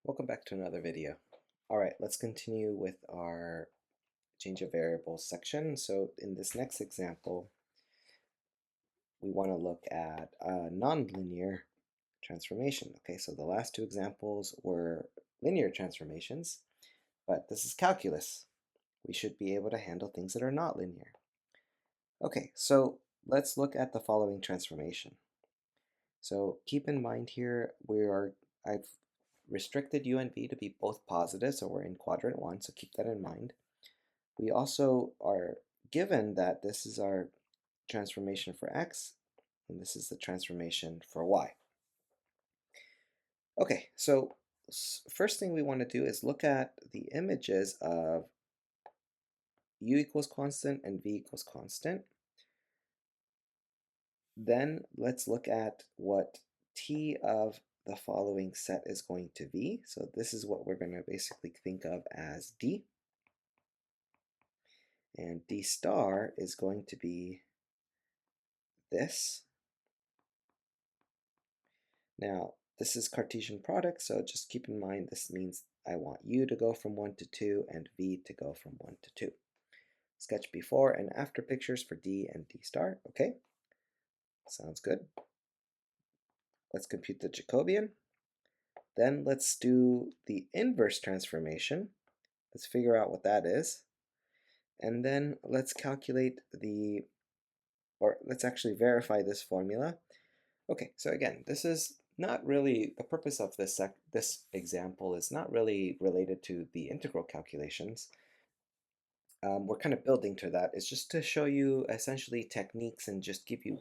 Welcome back to another video. All right, let's continue with our change of variables section. So in this next example, we want to look at a nonlinear transformation. Okay, so the last two examples were linear transformations, but this is calculus. We should be able to handle things that are not linear. Okay, so let's look at the following transformation. So keep in mind here, I've restricted u and v to be both positive, so we're in quadrant 1, so keep that in mind. We also are given that this is our transformation for x, and this is the transformation for y. Okay, so first thing we want to do is look at the images of u equals constant and v equals constant. Then let's look at what t of the following set is going to be. So this is what we're going to basically think of as d. And d star is going to be this. Now, this is Cartesian product, so just keep in mind this means I want u to go from 1 to 2 and v to go from 1 to 2. Sketch before and after pictures for d and d star. Okay, sounds good. Let's compute the Jacobian. Then let's do the inverse transformation. Let's figure out what that is. And then let's calculate let's actually verify this formula. Okay, so again, this is not really, the purpose of this example is not really related to the integral calculations. We're kind of building to that. It's just to show you essentially techniques and just give you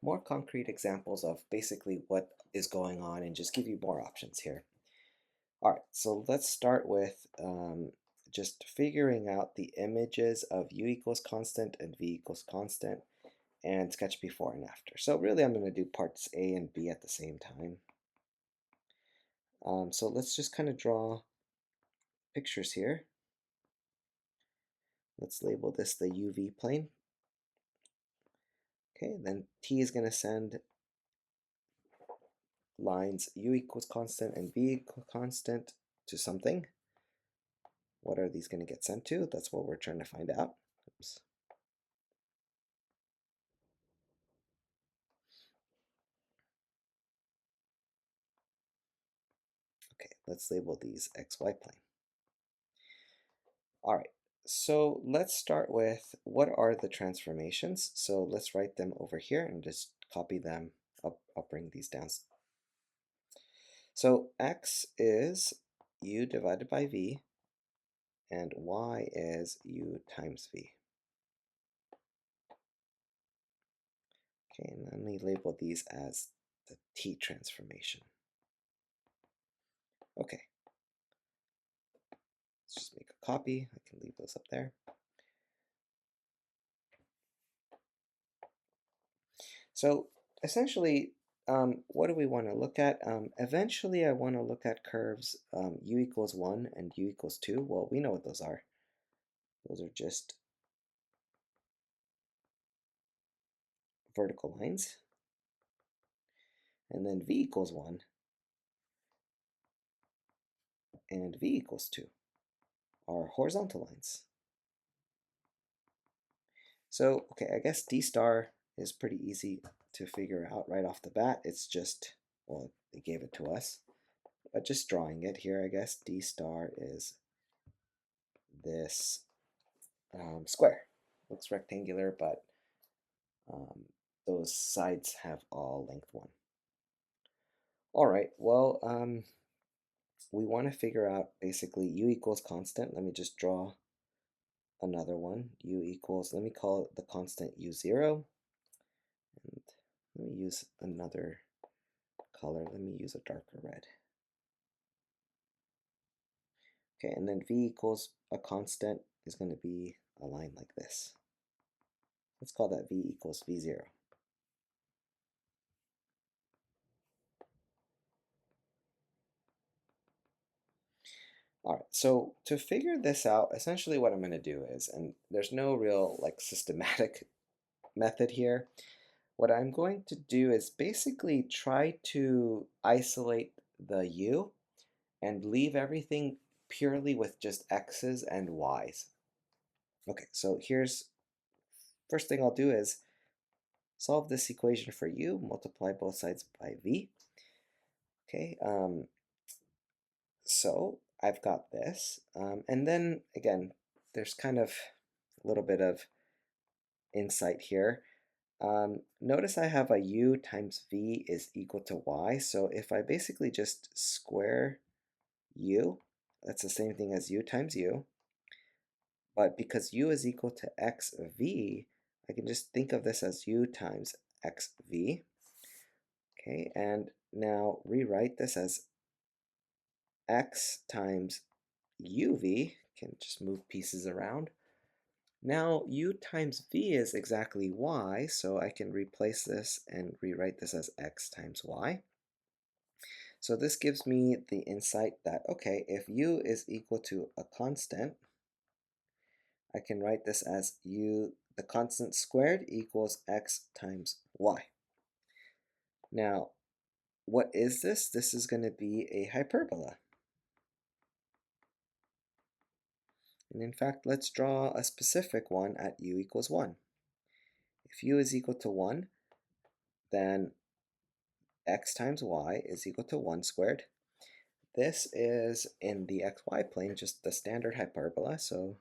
more concrete examples of basically what is going on and just give you more options here. All right, so let's start with just figuring out the images of u equals constant and v equals constant and sketch before and after. So really I'm going to do parts A and B at the same time. So let's just kind of draw pictures here. Let's label this the UV plane. Okay, then T is going to send lines U equals constant and V equals constant to something. What are these going to get sent to? That's what we're trying to find out. Oops. Okay, let's label these XY plane. All right, so let's start with what are the transformations. So let's write them over here and just copy them. I'll bring these down. So x is u divided by v, and y is u times v. Okay, and let me label these as the t transformation. Okay, let's just make a copy. I can leave those up there. So essentially, what do we want to look at? Eventually, I want to look at curves u equals 1 and u equals 2. Well, we know what those are. Those are just vertical lines. And then v equals 1 and v equals 2 are horizontal lines. So, okay, I guess d star is pretty easy to figure out right off the bat. It's just, well, they gave it to us. But just drawing it here, I guess d star is this square. Looks rectangular, but those sides have all length 1. All right, well, we want to figure out basically u equals constant. Let me just draw another one. U equals, let me call it the constant u0. And let me use another color. Let me use a darker red. Okay, and then v equals a constant is going to be a line like this. Let's call that v equals v0. All right, so to figure this out, essentially what I'm going to do is, and there's no real like systematic method here, what I'm going to do is basically try to isolate the u and leave everything purely with just x's and y's. Okay, so first thing I'll do is solve this equation for u, multiply both sides by v. Okay, so I've got this, and then again, there's kind of a little bit of insight here. Notice I have a u times v is equal to y, so if I basically just square u, that's the same thing as u times u, but because u is equal to xv, I can just think of this as u times xv. Okay, and now rewrite this as x times uv, can just move pieces around. Now u times v is exactly y, so I can replace this and rewrite this as x times y. So this gives me the insight that, okay, if u is equal to a constant, I can write this as u, the constant squared, equals x times y. Now, what is this? This is going to be a hyperbola. And in fact, let's draw a specific one at u equals 1. If u is equal to 1, then x times y is equal to 1 squared. This is in the xy plane, just the standard hyperbola, so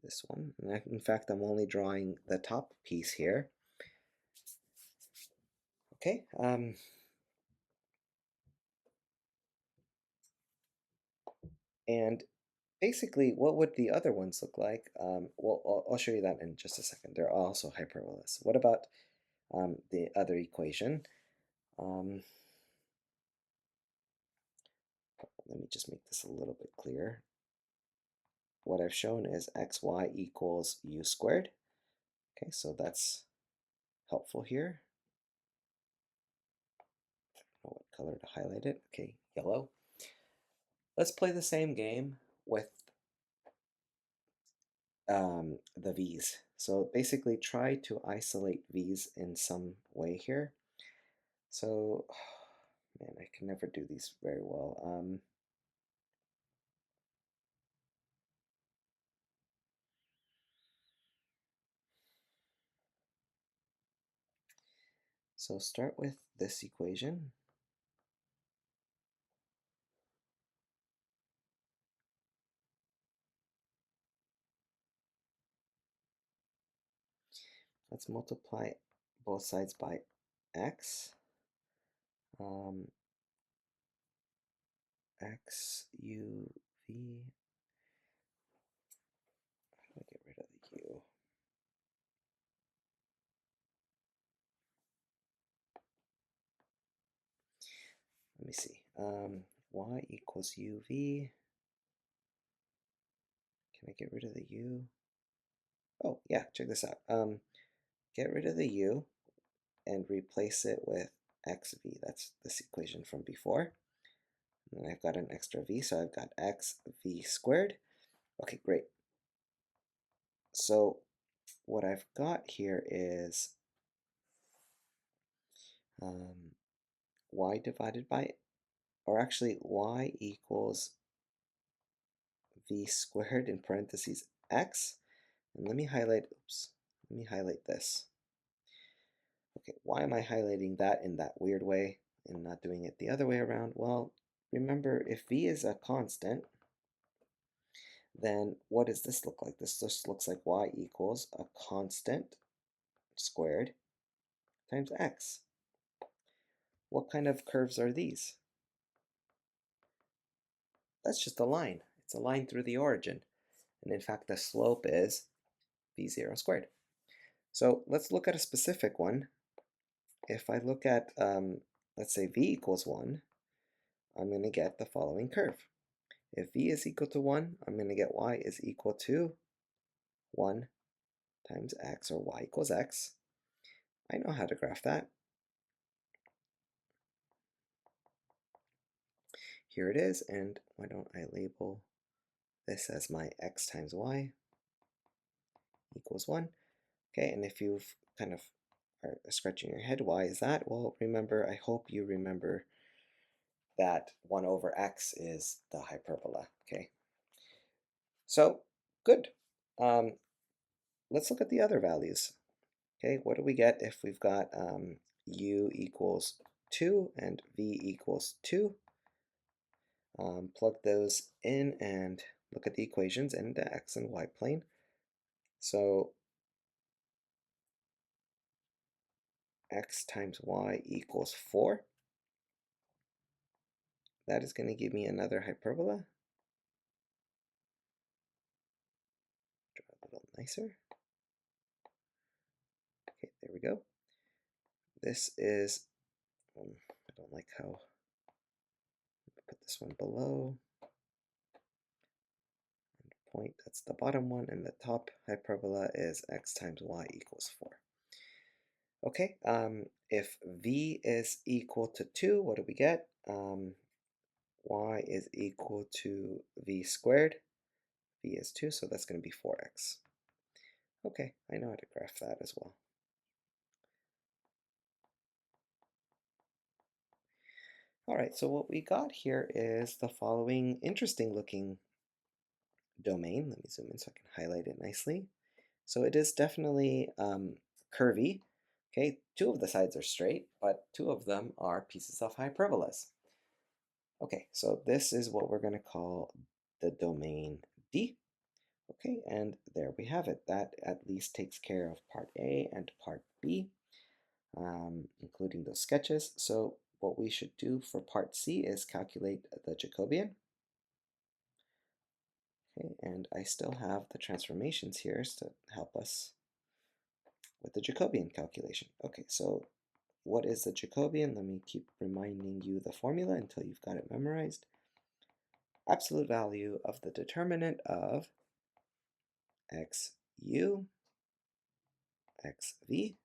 this one. And in fact, I'm only drawing the top piece here. Okay, and basically, what would the other ones look like? Well, I'll show you that in just a second. They're also hyperbolas. What about the other equation? Let me just make this a little bit clearer. What I've shown is xy equals u squared. Okay, so that's helpful here. I don't know what color to highlight it. Okay, yellow. Let's play the same game with the v's. So basically try to isolate v's in some way here. So, man, I can never do these very well. So start with this equation. Let's multiply both sides by x. X, u, v. How do I get rid of the u? Let me see. Y equals uv. Can I get rid of the u? Oh, yeah, check this out. Get rid of the u and replace it with xv. That's this equation from before. And I've got an extra v, so I've got xv squared. Okay, great. So what I've got here is y divided by, or actually y equals v squared in parentheses x. And let me highlight, let me highlight this. Okay, why am I highlighting that in that weird way and not doing it the other way around? Well, remember, if v is a constant, then what does this look like? This just looks like y equals a constant squared times x. What kind of curves are these? That's just a line. It's a line through the origin. And in fact, the slope is v0 squared. So let's look at a specific one. If I look at, let's say v equals 1, I'm going to get the following curve. If v is equal to 1, I'm going to get y is equal to 1 times x, or y equals x. I know how to graph that. Here it is, and why don't I label this as my x times y equals 1. Okay, and if you've kind of are scratching your head, why is that? Well, remember, I hope you remember that 1 over x is the hyperbola, okay? So, good. Um, let's look at the other values. Okay, what do we get if we've got u equals 2 and v equals 2? Plug those in and look at the equations in the x and y plane. So x times y equals 4. That is going to give me another hyperbola. Draw a little nicer. Okay, there we go. This is, I don't like how, put this one below. And point, that's the bottom one, and the top hyperbola is x times y equals 4. Okay, if v is equal to 2, what do we get? Y is equal to v squared. V is 2, so that's going to be 4x. Okay, I know how to graph that as well. All right, so what we got here is the following interesting looking domain. Let me zoom in so I can highlight it nicely. So it is definitely curvy. Okay, 2 of the sides are straight, but 2 of them are pieces of hyperbolas. Okay, so this is what we're going to call the domain D. Okay, and there we have it. That at least takes care of part A and part B, including those sketches. So what we should do for part C is calculate the Jacobian. Okay, and I still have the transformations here to help us with the Jacobian calculation. Okay, so what is the Jacobian? Let me keep reminding you the formula until you've got it memorized. Absolute value of the determinant of xu, xv,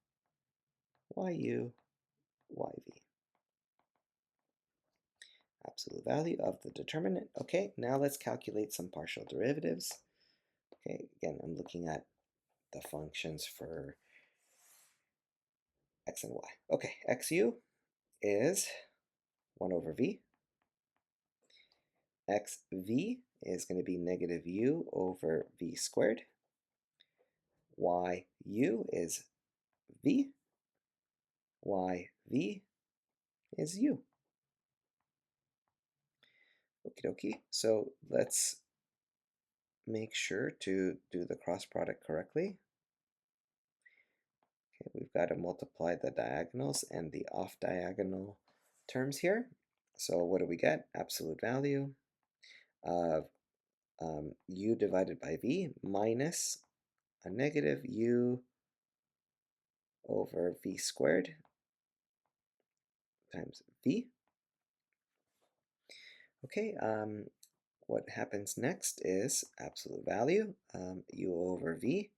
yu, yv. Absolute value of the determinant. Okay, now let's calculate some partial derivatives. Okay, again, I'm looking at the functions for x and y. Okay, xu is 1 over v. xv is going to be negative u over v squared. Yu is v. Yv is u. Okie dokie. So let's make sure to do the cross product correctly. Okay, we've got to multiply the diagonals and the off diagonal terms here. So what do we get? Absolute value of u divided by v minus a negative u over v squared times v. Okay, what happens next is absolute value, u over v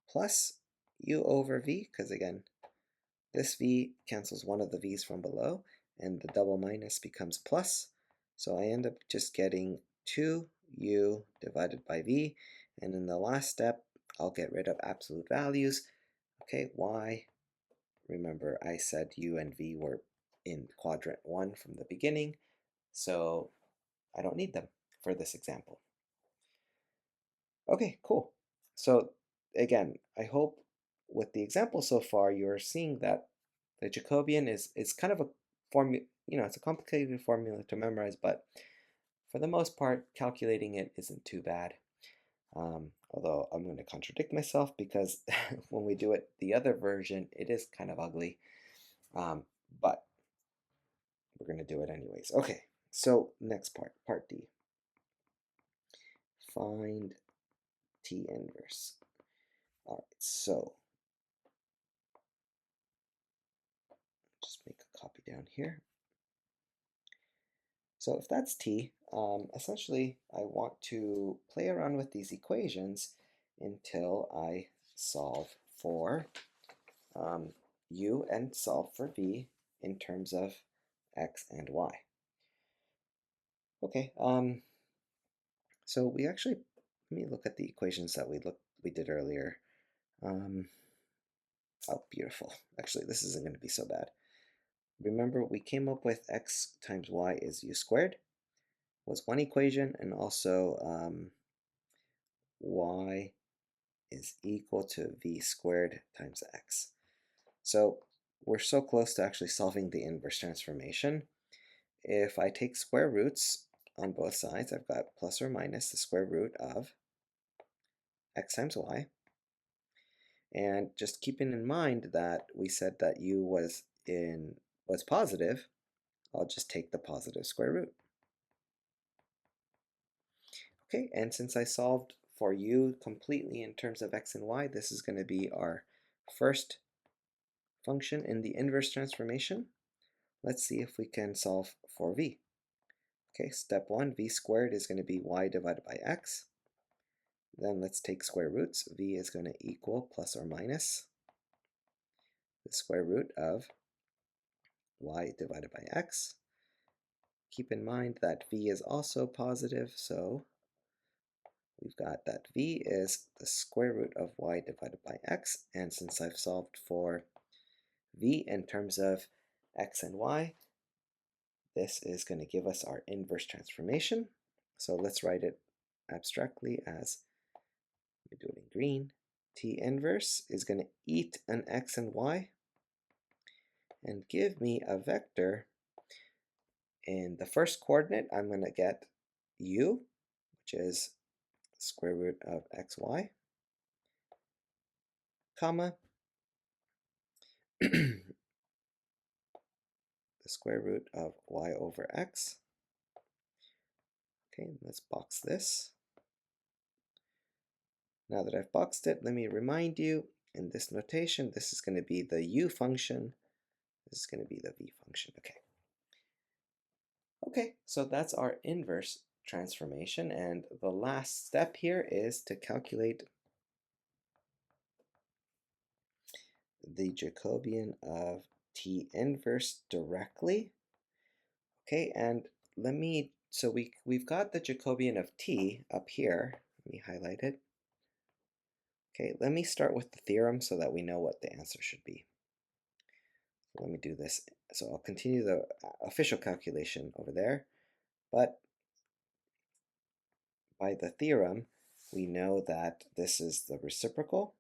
plus u over v, because again, this v cancels one of the v's from below, and the double minus becomes plus. So I end up just getting 2u divided by v, and in the last step, I'll get rid of absolute values. Okay, y, remember I said u and v were in quadrant 1 from the beginning, so I don't need them for this example. Okay, cool. So again, I hope with the example so far, you're seeing that the Jacobian is kind of a formula, it's a complicated formula to memorize, but for the most part, calculating it isn't too bad. Although I'm going to contradict myself because when we do it the other version, it is kind of ugly. But we're going to do it anyways. Okay, so next part D. Find T inverse. All right, so just make a copy down here. So if that's T, essentially I want to play around with these equations until I solve for u and solve for v in terms of x and y. Okay, so we actually, let me look at the equations that we did earlier. Oh, beautiful. Actually, this isn't going to be so bad. remember we came up with x times y is u squared was one equation, and also y is equal to v squared times x. So we're so close to actually solving the inverse transformation. If I take square roots on both sides, I've got plus or minus the square root of x times y. And just keeping in mind that we said that u was positive, I'll just take the positive square root. Okay, and since I solved for u completely in terms of x and y, this is going to be our first function in the inverse transformation. Let's see if we can solve for v. Okay, step one, v squared is going to be y divided by x. Then let's take square roots. V is going to equal plus or minus the square root of y divided by x. Keep in mind that v is also positive, so we've got that v is the square root of y divided by x, and since I've solved for v in terms of x and y, this is going to give us our inverse transformation. So let's write it abstractly as, let me do it in green, T inverse is going to eat an x and y and give me a vector. In the first coordinate, I'm going to get u, which is square root of xy, comma, the square root of y over x. Okay, let's box this. Now that I've boxed it, let me remind you, in this notation, this is going to be the u function, this is going to be the v function. Okay, so that's our inverse transformation, and the last step here is to calculate the Jacobian of T inverse directly. Okay, and we've got the Jacobian of T up here. Let me highlight it. Okay, let me start with the theorem so that we know what the answer should be. Let me do this. So I'll continue the official calculation over there, but by the theorem, we know that this is the reciprocal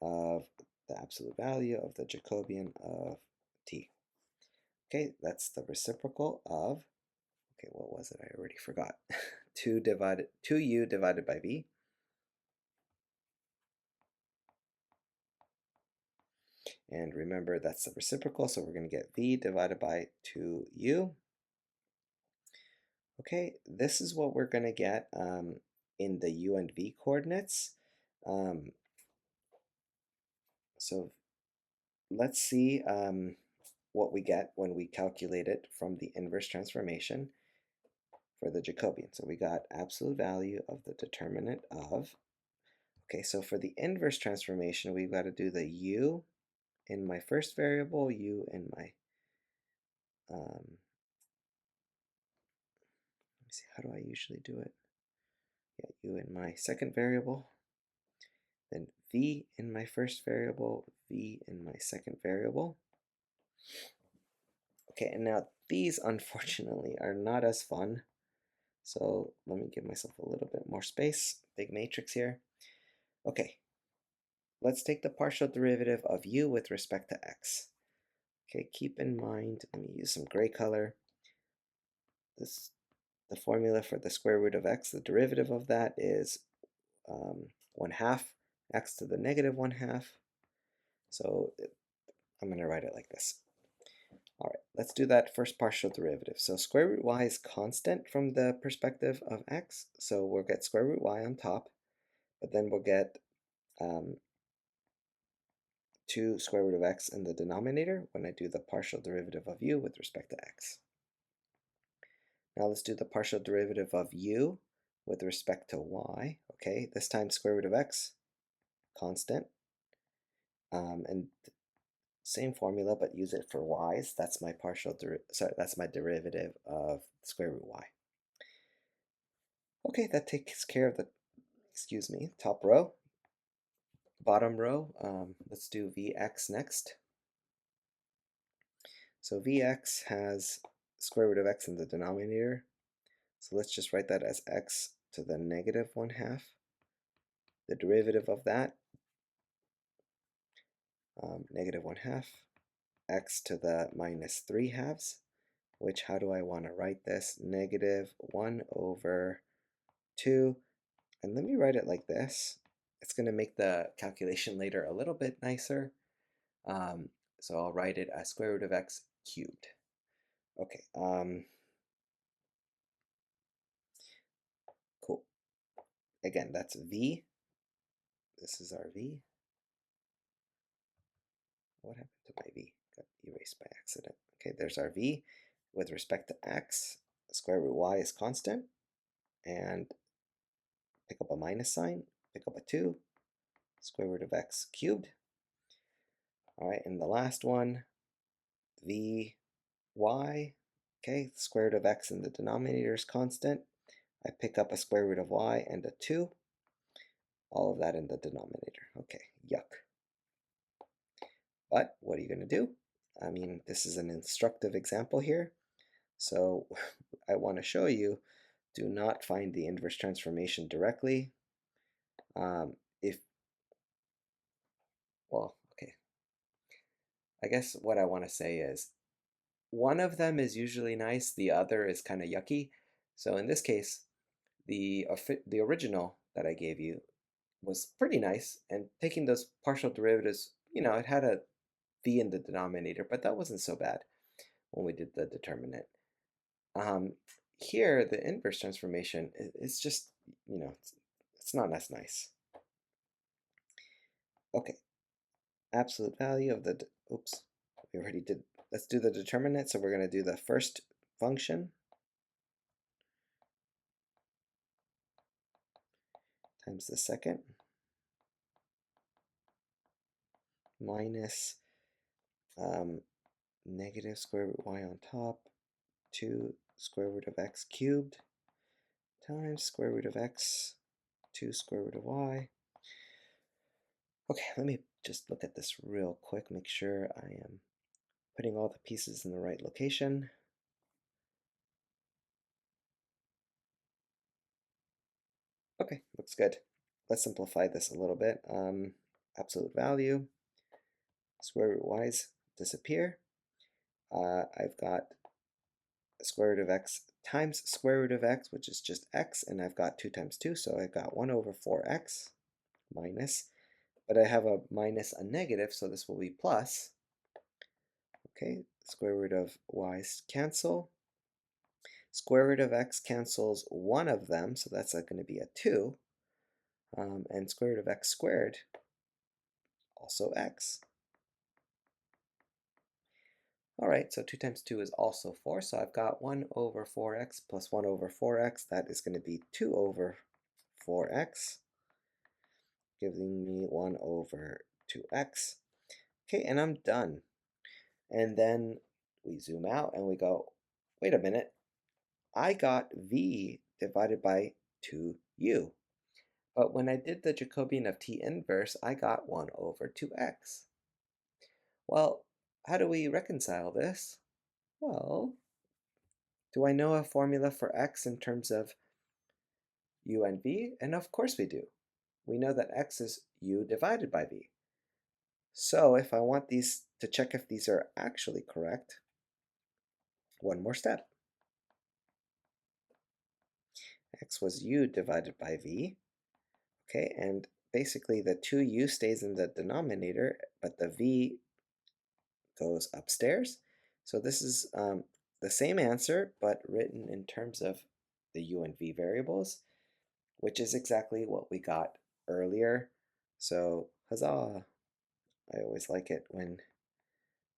of the absolute value of the Jacobian of T. Okay, that's the reciprocal of, okay, what was it? I already forgot. 2u divided by v. And remember, that's the reciprocal, so we're going to get v divided by 2u. Okay, this is what we're going to get in the u and v coordinates. So let's see what we get when we calculate it from the inverse transformation for the Jacobian. So we got absolute value of the determinant of, okay, so for the inverse transformation, we've got to do the u in my first variable, u in my, let me see, how do I usually do it? Yeah, u in my second variable, then v in my first variable, v in my second variable. Okay, and now these unfortunately are not as fun. So let me give myself a little bit more space, big matrix here. Okay, let's take the partial derivative of u with respect to x. Okay, keep in mind, let me use some gray color. The formula for the square root of x, the derivative of that is 1/2 x to the negative 1/2. So I'm going to write it like this. All right, let's do that first partial derivative. So square root y is constant from the perspective of x, so we'll get square root y on top, but then we'll get 2 square root of x in the denominator when I do the partial derivative of u with respect to x. Now let's do the partial derivative of u with respect to y. Okay, this time square root of x, constant, and same formula, but use it for y's. That's my that's my derivative of square root y. Okay, that takes care of the, excuse me, top row. Bottom row, let's do vx next. So Vx has square root of x in the denominator. So let's just write that as x to the negative 1/2. The derivative of that, negative 1/2, x to the minus 3/2, which how do I want to write this? Negative 1 over 2. And let me write it like this. It's going to make the calculation later a little bit nicer. So I'll write it as square root of x cubed. Okay, cool. Again, that's v. This is our v. What happened to my v? Got erased by accident. Okay, there's our v. With respect to x, square root y is constant. And pick up a minus sign, pick up a 2, square root of x cubed. All right, and the last one, vy. Okay, the square root of x in the denominator is constant. I pick up a square root of y and a 2. All of that in the denominator. Okay, yuck. But what are you going to do? I mean, this is an instructive example here. So I want to show you, do not find the inverse transformation directly. Well, okay. I guess what I want to say is, one of them is usually nice, the other is kind of yucky. So in this case, the original that I gave you was pretty nice, and taking those partial derivatives, it had a v in the denominator, but that wasn't so bad when we did the determinant. Here, the inverse transformation is just, it's not as nice. Okay, absolute value of the, oops, we already did, let's do the determinant. So we're going to do the first function times the second minus negative square root y on top 2 square root of x cubed times square root of x 2 square root of y. Okay, let me just look at this real quick, make sure I am putting all the pieces in the right location. Okay, looks good. Let's simplify this a little bit. Absolute value, square root y's disappear. I've got square root of x times square root of x, which is just x, and I've got 2 times 2, so I've got 1 over 4x minus, but I have a minus a negative, so this will be plus. Okay, square root of y's cancel. Square root of x cancels one of them, so that's going to be a 2. And square root of x squared, also x. All right, so 2 times 2 is also 4, so I've got 1 over 4x plus 1 over 4x. That is going to be 2 over 4x, giving me 1 over 2x. Okay, and I'm done. And then we zoom out and we go, wait a minute, I got v divided by 2u. But when I did the Jacobian of t inverse, I got 1 over 2x. Well, how do we reconcile this? Well, do I know a formula for x in terms of u and v? And of course we do. We know that x is u divided by v. So if I want these to check if these are actually correct, one more step. X was u divided by v. Okay, and basically the 2u stays in the denominator, but the v goes upstairs. So this is the same answer, but written in terms of the u and v variables, which is exactly what we got earlier. So huzzah! I always like it when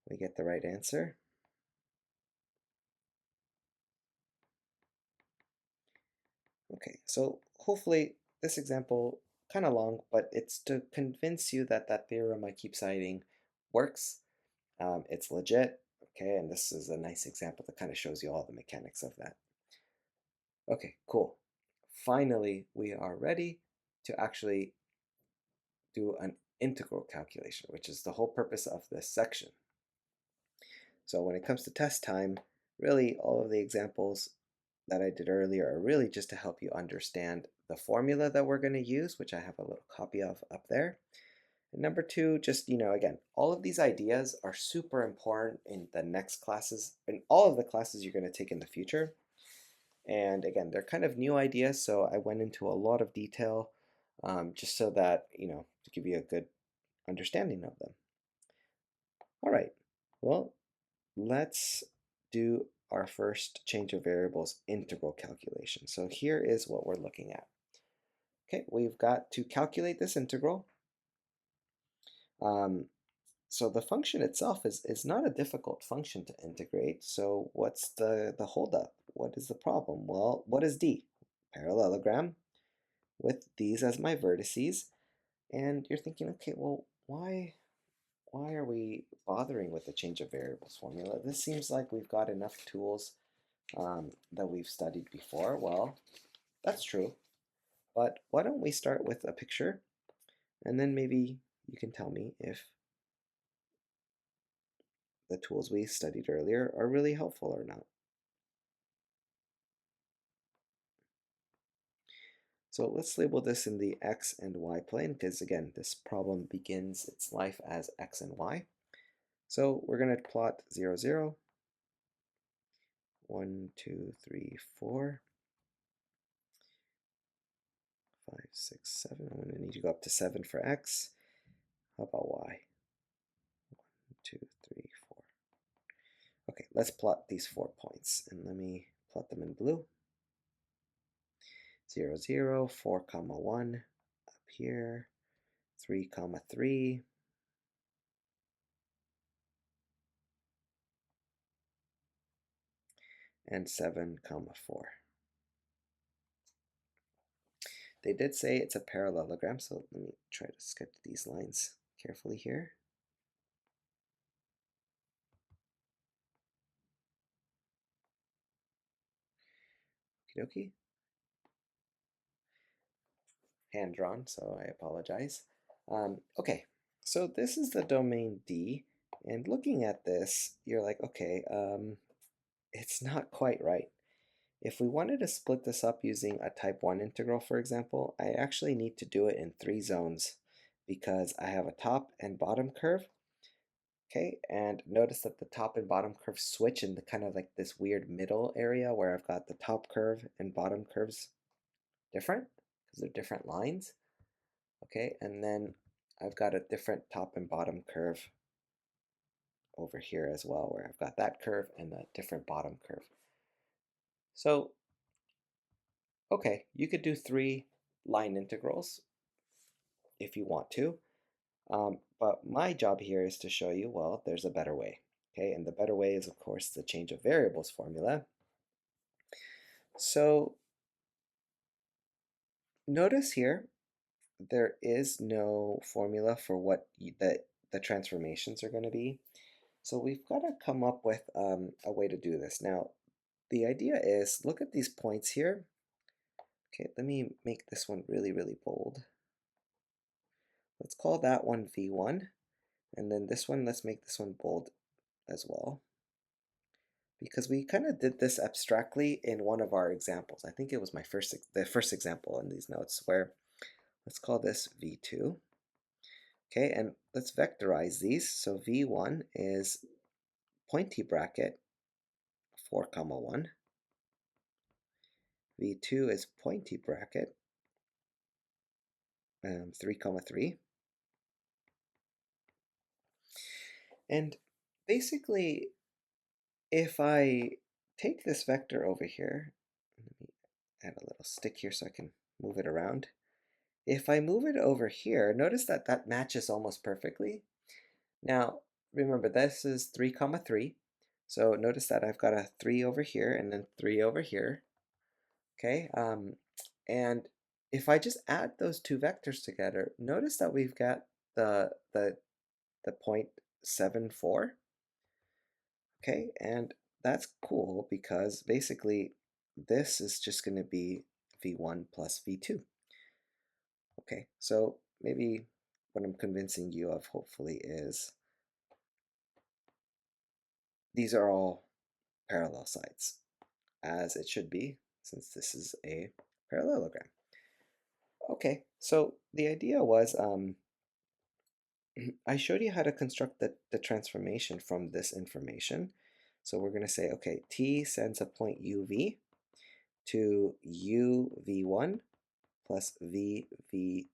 we get the right answer. Okay, so hopefully this example, kind of long, but it's to convince you that that theorem I keep citing works. It's legit, okay, and this is a nice example that kind of shows you all the mechanics of that. Okay, cool. Finally, we are ready to actually do an integral calculation, which is the whole purpose of this section. So when it comes to test time, really all of the examples that I did earlier are really just to help you understand the formula that we're going to use, which I have a little copy of up there. And number two, just, again, all of these ideas are super important in the next classes, in all of the classes you're going to take in the future. And again, they're kind of new ideas, so I went into a lot of detail just so that, to give you a good understanding of them. All right, well, let's do our first change of variables integral calculation. So here is what we're looking at. Okay, we've got to calculate this integral. Um, so the function itself is not a difficult function to integrate. So what's the holdup? What is the problem? Well, what is D? Parallelogram with these as my vertices. And you're thinking, okay, well, why are we bothering with the change of variables formula? This seems like we've got enough tools that we've studied before. Well, that's true. But why don't we start with a picture, and then maybe you can tell me if the tools we studied earlier are really helpful or not. So let's label this in the x and y plane, because again, this problem begins its life as x and y. So we're going to plot 0, 0, 1, 2, 3, 4, 5, 6, 7. I'm going to need to go up to 7 for x. How about y? 1, 2, 3, 4. Okay, let's plot these 4 points, and let me plot them in blue. 0, 0, 4, comma 1 up here, 3, comma 3, and 7, comma 4. They did say it's a parallelogram, so let me try to sketch these lines carefully here. Okie dokie. Hand drawn, so I apologize. Okay, so this is the domain D, and looking at this, you're like, okay, it's not quite right. If we wanted to split this up using a type 1 integral, for example, I actually need to do it in 3 zones because I have a top and bottom curve. Okay, and notice that the top and bottom curves switch in the kind of like this weird middle area where I've got the top curve and bottom curves different because they're different lines. Okay, and then I've got a different top and bottom curve over here as well, where I've got that curve and a different bottom curve. So, okay, you could do 3 line integrals if you want to, but my job here is to show you, well, there's a better way. Okay, and the better way is, of course, the change of variables formula. So notice here, there is no formula for what the transformations are going to be. So we've got to come up with a way to do this. Now, the idea is, look at these points here. Okay, let me make this one really, really bold. Let's call that one V1, and then this one, let's make this one bold as well. Because we kind of did this abstractly in one of our examples. I think it was the first example in these notes, where let's call this V2. Okay, and let's vectorize these. So V1 is pointy bracket 4, comma 1. V2 is pointy bracket 3, comma 3. And basically, if I take this vector over here, let me add a little stick here so I can move it around. If I move it over here, notice that that matches almost perfectly. Now, remember, this is 3, comma 3. So notice that I've got a 3 over here and then 3 over here. Okay, and if I just add those two vectors together, notice that we've got the point 7, 4. Okay, and that's cool because basically this is just going to be V1 plus V2. Okay, so maybe what I'm convincing you of hopefully is these are all parallel sides, as it should be, since this is a parallelogram. Okay, so the idea was I showed you how to construct the transformation from this information. So we're going to say, okay, t sends a point uv to uv1 plus vv2,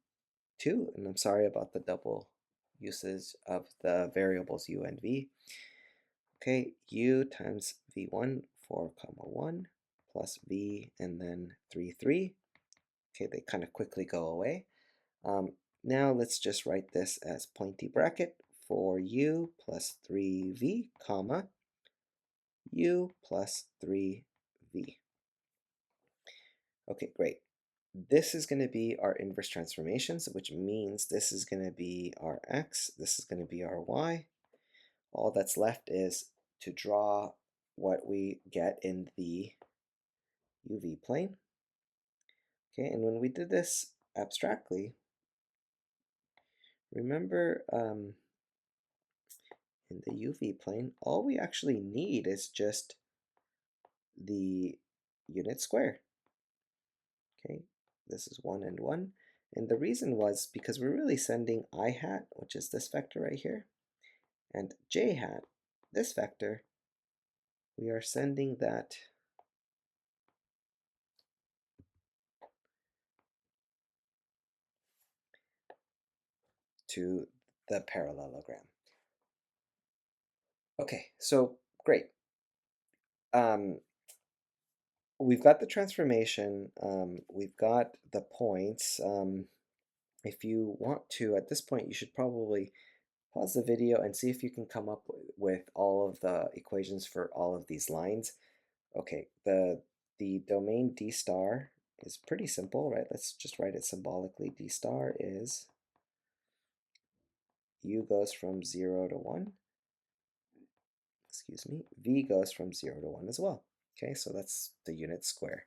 and I'm sorry about the double usage of the variables u and v. Okay, u times v1, 4 comma 1, plus v, and then 3, 3. Okay, they kind of quickly go away. Now let's just write this as pointy bracket for u plus 3v, comma, u plus 3v. Okay, great. This is going to be our inverse transformations, which means this is going to be our x, this is going to be our y. All that's left is to draw what we get in the UV plane. Okay, and when we did this abstractly, remember in the UV plane, all we actually need is just the unit square. Okay, this is 1 and 1. And the reason was because we're really sending I hat, which is this vector right here, and j hat, this vector, we are sending that to the parallelogram. Okay, so great. We've got the transformation, we've got the points. If you want to, at this point, you should probably pause the video and see if you can come up with all of the equations for all of these lines. Okay, the domain d star is pretty simple, right? Let's just write it symbolically. D star is u goes from 0 to 1. Excuse me. V goes from 0 to 1 as well. Okay, so that's the unit square.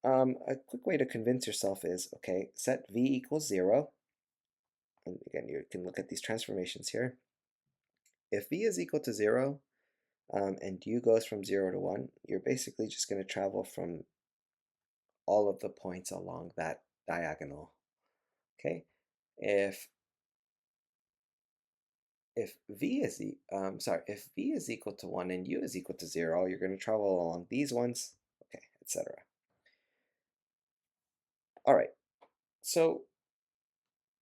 A quick way to convince yourself is, okay, set v equals 0. And again, you can look at these transformations here. If v is equal to 0, and u goes from 0 to 1, you're basically just going to travel from all of the points along that diagonal. Okay, if if v is equal to 1 and u is equal to 0, you're going to travel along these ones, okay, etc. All right, so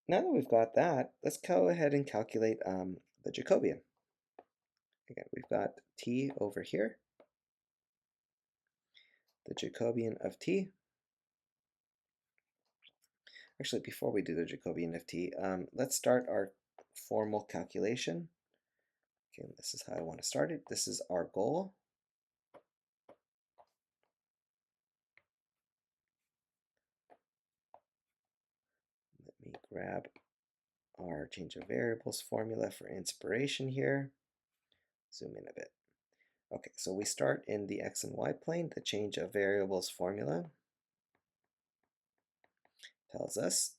now that we've got that, let's go ahead and calculate the Jacobian. Again, we've got t over here, the Jacobian of t. Actually, before we do the Jacobian of t, let's start our formal calculation. Okay, this is how I want to start it. This is our goal. Let me grab our change of variables formula for inspiration here. Zoom in a bit. Okay, so we start in the x and y plane. The change of variables formula tells us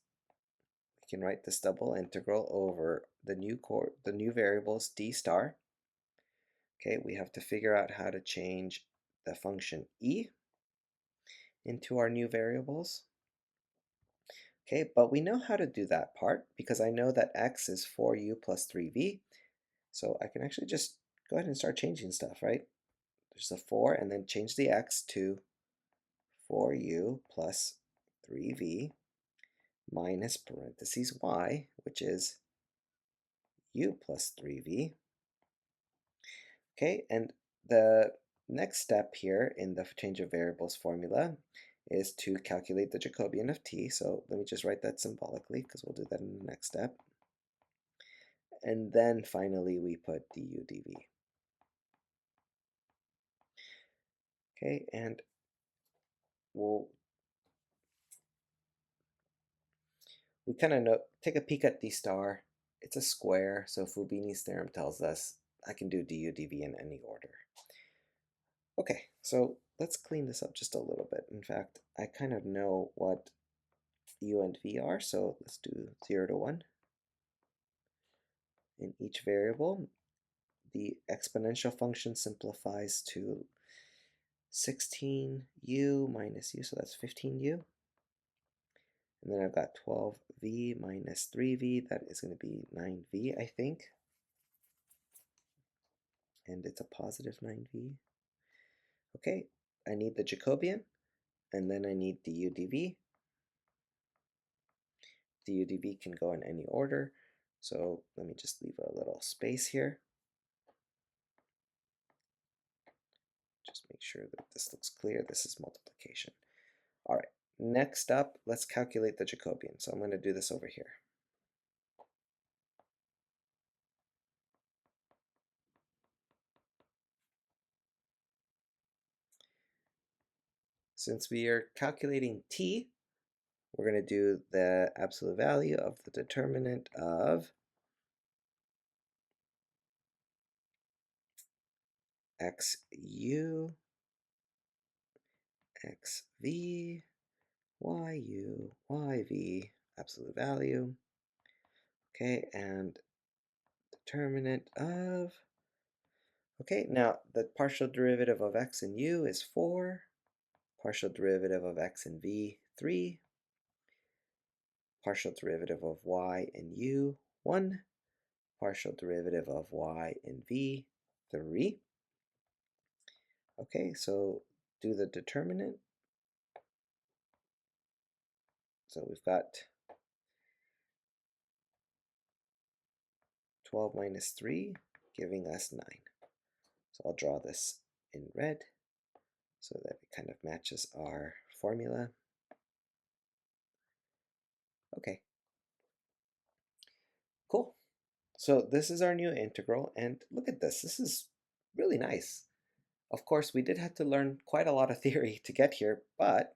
we can write this double integral over the new variables d star. Okay, we have to figure out how to change the function e into our new variables. Okay, but we know how to do that part because I know that x is 4u plus 3v. So I can actually just go ahead and start changing stuff, right? There's a 4 and then change the x to 4u plus 3v minus parentheses y, which is u plus 3v. Okay, and the next step here in the change of variables formula is to calculate the Jacobian of t. So let me just write that symbolically because we'll do that in the next step. And then finally we put du dv. Okay, and we kind of take a peek at d star. It's a square, so Fubini's theorem tells us I can do du dv in any order. Okay, so let's clean this up just a little bit. In fact, I kind of know what u and v are, so let's do 0 to 1 in each variable. the exponential function simplifies to 16u minus u, so that's 15u. And then I've got 12v minus 3v, that is going to be 9v, I think. And it's a positive 9v. Okay, I need the Jacobian, and then I need du dv. Du dv can go in any order, so let me just leave a little space here. Just make sure that this looks clear. This is multiplication. All right, next up, let's calculate the Jacobian. So I'm going to do this over here. Since we are calculating t, we're going to do the absolute value of the determinant of xu, xv, yu, yv, absolute value. Okay, and determinant of, okay, now the partial derivative of x and u is 4, partial derivative of x and v, 3, partial derivative of y and u, 1, partial derivative of y and v, 3. Okay, so do the determinant. So we've got 12 minus 3 giving us 9. So I'll draw this in red so that it kind of matches our formula. Okay, cool. So this is our new integral, and look at this. This is really nice. Of course, we did have to learn quite a lot of theory to get here, but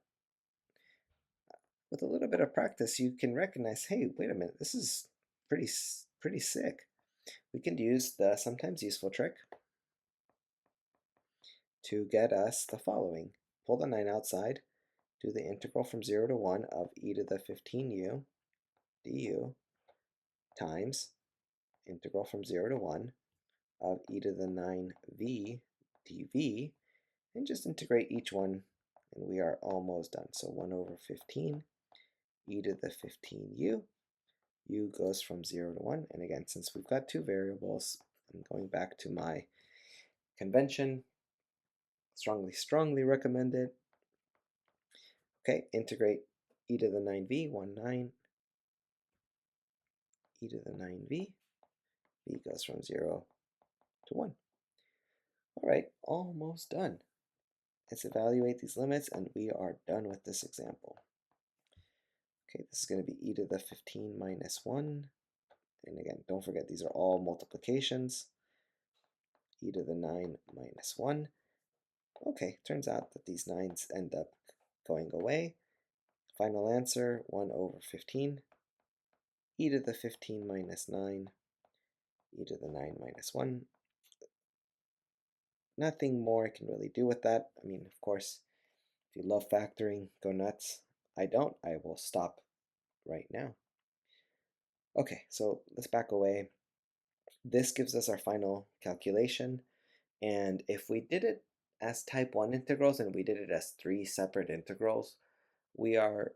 with a little bit of practice, you can recognize, hey, wait a minute, this is pretty sick. We can use the sometimes useful trick to get us the following. Pull the 9 outside, do the integral from 0 to 1 of e to the 15u du times integral from 0 to 1 of e to the 9v dv, and just integrate each one, and we are almost done. So 1 over 15 e to the 15u, u goes from 0 to 1, and again, since we've got two variables, I'm going back to my convention, strongly recommended. Okay, integrate e to the 9v, 9, e to the 9v, v goes from 0 to 1. All right, almost done. Let's evaluate these limits, and we are done with this example. Okay, this is going to be e to the 15 minus 1. And again, don't forget, these are all multiplications. E to the 9 minus 1. Okay, turns out that these 9's end up going away. Final answer, 1 over 15. E to the 15 minus 9. E to the 9 minus 1. Nothing more I can really do with that. I mean, of course, if you love factoring, go nuts. I don't. I will stop right now. Okay, so let's back away. This gives us our final calculation, and if we did it as type 1 integrals and we did it as 3 separate integrals, we are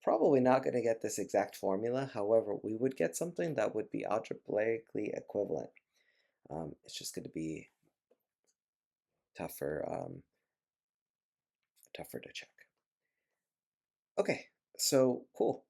probably not going to get this exact formula. However, we would get something that would be algebraically equivalent. It's just going to be tougher, tougher to check. Okay, so cool.